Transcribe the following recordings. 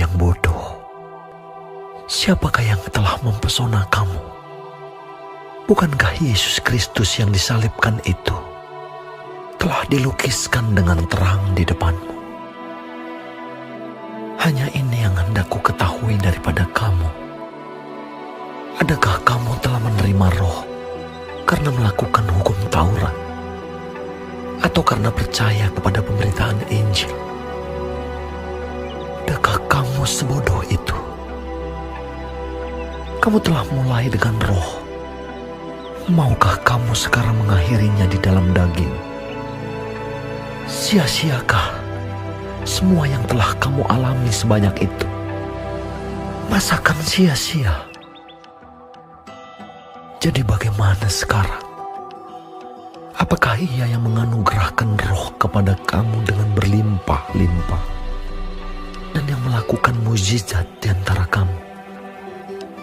yang bodoh, siapakah yang telah mempesona kamu? Bukankah Yesus Kristus yang disalibkan itu telah dilukiskan dengan terang di depanmu? Hanya ini yang hendak ku ketahui daripada kamu. Adakah kamu telah menerima Roh karena melakukan hukum Taurat, atau karena percaya kepada pemberitaan Injil? Adakah kamu sebodoh itu? Kamu telah mulai dengan Roh. Maukah kamu sekarang mengakhirinya di dalam daging? Sia-siakah semua yang telah kamu alami sebanyak itu? Masakan sia-sia? Jadi bagaimana sekarang? Apakah Ia yang menganugerahkan Roh kepada kamu dengan berlimpah-limpah, dan yang melakukan mukjizat di antara kamu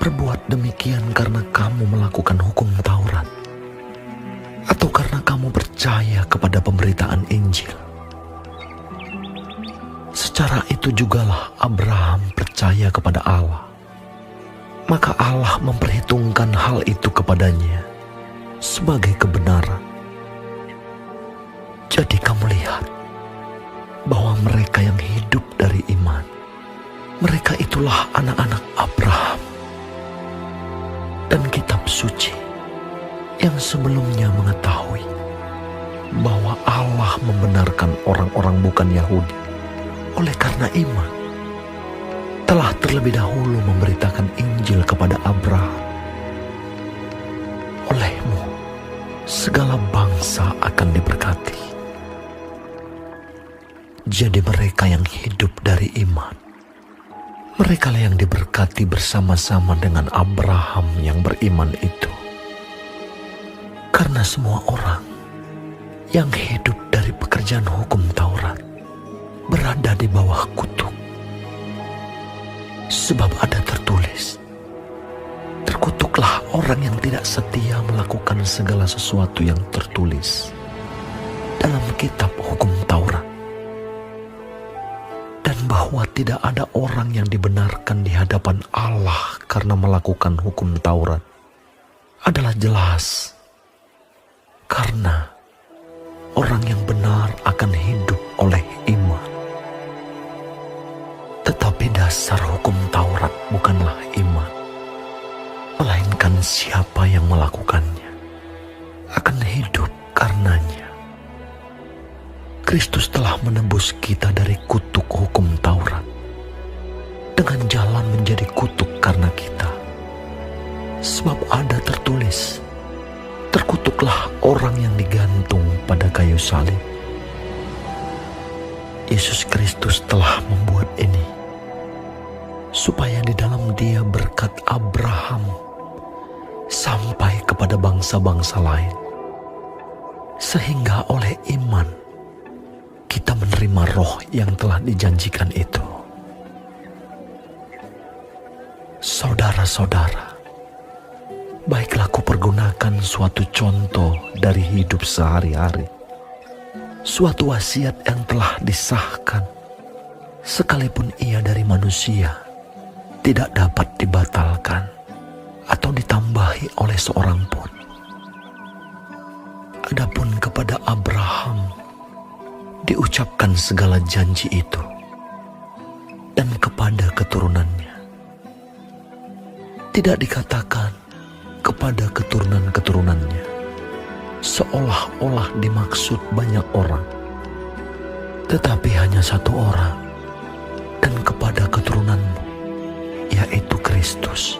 berbuat demikian karena kamu melakukan hukum Taurat, atau karena kamu percaya kepada pemberitaan Injil? Secara itu jugalah Abraham percaya kepada Allah, maka Allah memperhitungkan hal itu kepadanya sebagai kebenaran. Jadi kamu lihat bahwa mereka yang hidup dari iman, mereka itulah anak-anak Abraham. Dan kitab suci yang sebelumnya mengetahui bahwa Allah membenarkan orang-orang bukan Yahudi oleh karena iman, telah terlebih dahulu memberitakan Injil kepada Abraham. Olehmu segala bangsa akan diberkati. Jadi mereka yang hidup dari iman, mereka yang diberkati bersama-sama dengan Abraham yang beriman itu. Karena semua orang yang hidup dari pekerjaan hukum Taurat berada di bawah kutuk. Sebab ada tertulis, terkutuklah orang yang tidak setia melakukan segala sesuatu yang tertulis dalam kitab hukum Taurat. Dan bahwa tidak ada orang yang dibenarkan di hadapan Allah karena melakukan hukum Taurat adalah jelas. Karena orang yang benar akan hidup oleh iman. Tetapi dasar hukum Taurat bukanlah iman, melainkan siapa yang melakukannya akan hidup karenanya. Kristus telah menebus kita dari kutuk hukum Taurat dengan jalan menjadi kutuk karena kita. Sebab ada tertulis, terkutuklah orang yang digantung pada kayu salib. Yesus Kristus telah membuat ini supaya di dalam Dia berkat Abraham sampai kepada bangsa-bangsa lain, sehingga oleh iman kita menerima Roh yang telah dijanjikan itu. Saudara-saudara, baiklah kupergunakan suatu contoh dari hidup sehari-hari, suatu wasiat yang telah disahkan, sekalipun ia dari manusia, tidak dapat dibatalkan atau ditambahi oleh seorang pun. Adapun kepada Abraham diucapkan segala janji itu, dan kepada keturunannya. Tidak dikatakan kepada keturunan-keturunannya, seolah-olah dimaksud banyak orang, tetapi hanya satu orang, dan kepada keturunanmu, yaitu Kristus.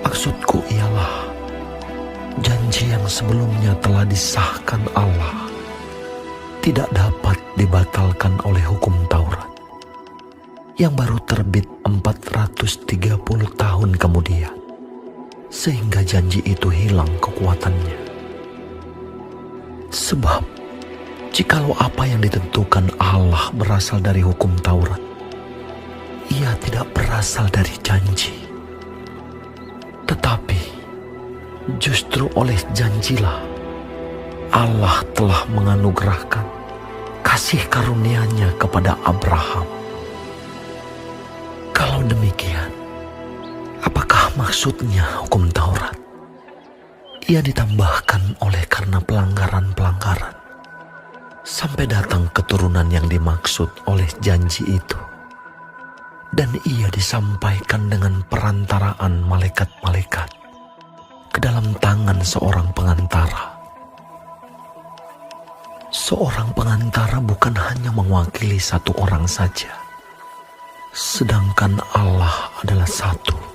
Maksudku ialah janji yang sebelumnya telah disahkan Allah tidak dapat dibatalkan oleh hukum Taurat yang baru terbit 430 tahun kemudian, sehingga janji itu hilang kekuatannya. Sebab jikalau apa yang ditentukan Allah berasal dari hukum Taurat, ia tidak berasal dari janji, tetapi justru oleh janjilah Allah telah menganugerahkan kasih karunia-Nya kepada Abraham Maksudnya hukum Taurat, ia ditambahkan oleh karena pelanggaran-pelanggaran, sampai datang keturunan yang dimaksud oleh janji itu. Dan ia disampaikan dengan perantaraan malaikat-malaikat ke dalam tangan seorang pengantara. Seorang pengantara bukan hanya mewakili satu orang saja, sedangkan Allah adalah satu.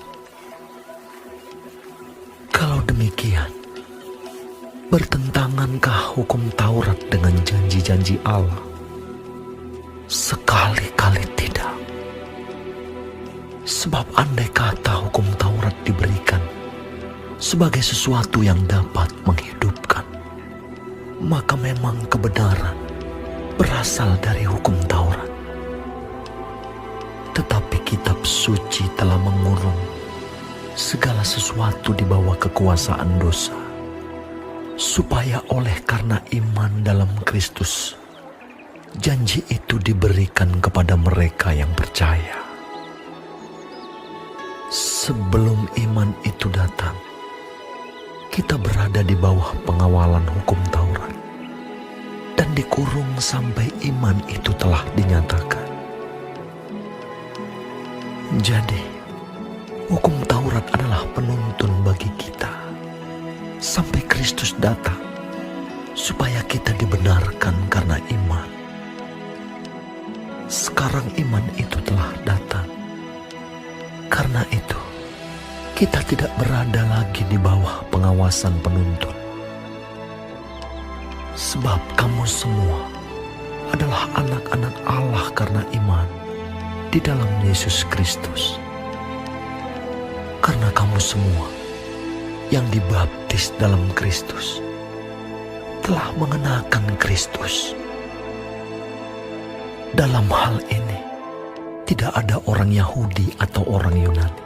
Kalau demikian, bertentangankah hukum Taurat dengan janji-janji Allah? Sekali-kali tidak. Sebab andai kata hukum Taurat diberikan sebagai sesuatu yang dapat menghidupkan, maka memang kebenaran berasal dari hukum Taurat. Tetapi kitab suci telah mengurung segala sesuatu di bawah kekuasaan dosa, supaya oleh karena iman dalam Kristus, janji itu diberikan kepada mereka yang percaya. Sebelum iman itu datang, kita berada di bawah pengawalan hukum Taurat dan dikurung sampai iman itu telah dinyatakan. Jadi, hukum Taurat adalah penuntun bagi kita sampai Kristus datang, supaya kita dibenarkan karena iman. Sekarang iman itu telah datang. Karena itu, kita tidak berada lagi di bawah pengawasan penuntun. Sebab kamu semua adalah anak-anak Allah karena iman di dalam Yesus Kristus. Karena kamu semua yang dibaptis dalam Kristus telah mengenakan Kristus. Dalam hal ini, tidak ada orang Yahudi atau orang Yunani.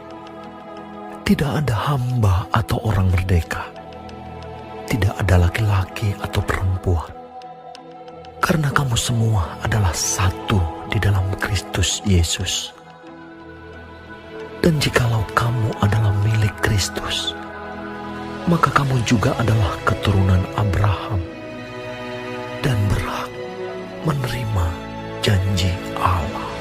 Tidak ada hamba atau orang merdeka. Tidak ada laki-laki atau perempuan. Karena kamu semua adalah satu di dalam Kristus Yesus. Dan jikalau kamu adalah milik Kristus, maka kamu juga adalah keturunan Abraham dan berhak menerima janji Allah.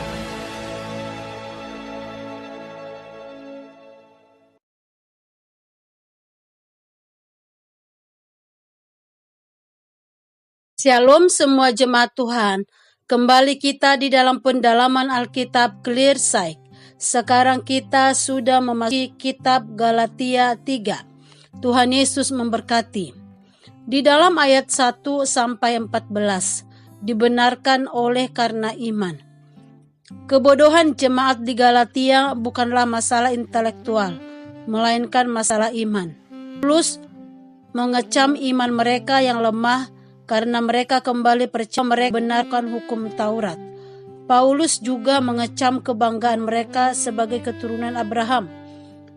Shalom semua jemaat Tuhan. Kembali kita di dalam pendalaman Alkitab Clear Sight. Sekarang kita sudah memasuki kitab Galatia 3. Tuhan Yesus memberkati. Di dalam ayat 1 sampai 14, dibenarkan oleh karena iman. Kebodohan jemaat di Galatia bukanlah masalah intelektual, melainkan masalah iman. Paulus mengecam iman mereka yang lemah karena mereka kembali percaya mereka benarkan hukum Taurat. Paulus juga mengecam kebanggaan mereka sebagai keturunan Abraham.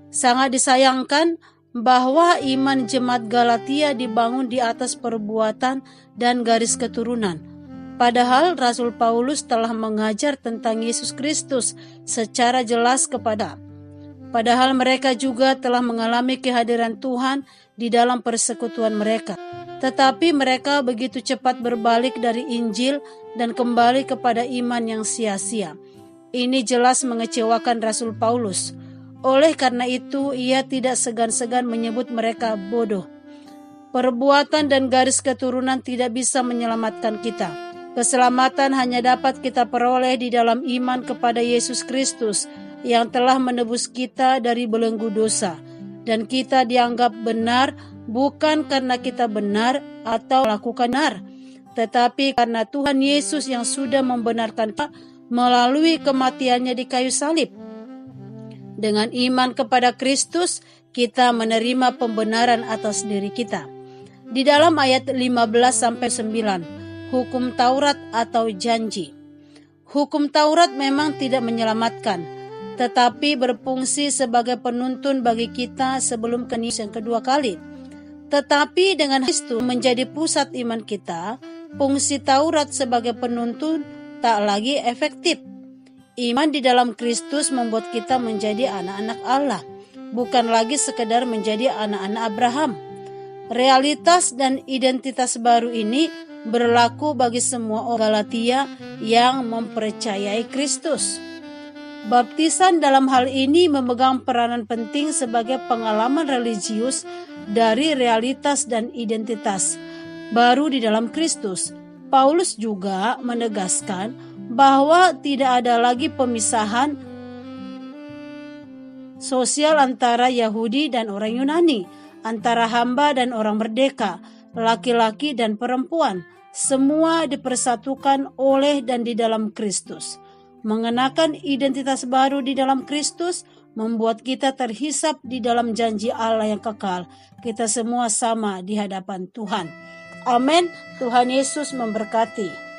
Sangat disayangkan bahwa iman jemaat Galatia dibangun di atas perbuatan dan garis keturunan. Padahal Rasul Paulus telah mengajar tentang Yesus Kristus secara jelas Padahal mereka juga telah mengalami kehadiran Tuhan di dalam persekutuan mereka. Tetapi mereka begitu cepat berbalik dari Injil dan kembali kepada iman yang sia-sia. Ini jelas mengecewakan Rasul Paulus. Oleh karena itu, ia tidak segan-segan menyebut mereka bodoh. Perbuatan dan garis keturunan tidak bisa menyelamatkan kita. Keselamatan hanya dapat kita peroleh di dalam iman kepada Yesus Kristus yang telah menebus kita dari belenggu dosa. Dan kita dianggap benar bukan karena kita benar atau melakukan benar, tetapi karena Tuhan Yesus yang sudah membenarkan kita melalui kematiannya di kayu salib. Dengan iman kepada Kristus, kita menerima pembenaran atas diri kita. Di dalam ayat 15-9, hukum Taurat atau janji. Hukum Taurat memang tidak menyelamatkan, tetapi berfungsi sebagai penuntun bagi kita sebelum Yesus yang kedua kali. Tetapi dengan Kristus menjadi pusat iman kita, fungsi Taurat sebagai penuntun tak lagi efektif. Iman di dalam Kristus membuat kita menjadi anak-anak Allah. bukan lagi sekedar menjadi anak-anak Abraham. Realitas dan identitas baru ini berlaku bagi semua orang Galatia yang mempercayai Kristus. Baptisan dalam hal ini memegang peranan penting sebagai pengalaman religius dari realitas dan identitas baru di dalam Kristus. Paulus juga menegaskan bahwa tidak ada lagi pemisahan sosial antara Yahudi dan orang Yunani, antara hamba dan orang merdeka, laki-laki dan perempuan. Semua dipersatukan oleh dan di dalam Kristus. Mengenakan identitas baru di dalam Kristus membuat kita terhisap di dalam janji Allah yang kekal. Kita semua sama di hadapan Tuhan. Amin. Tuhan Yesus memberkati.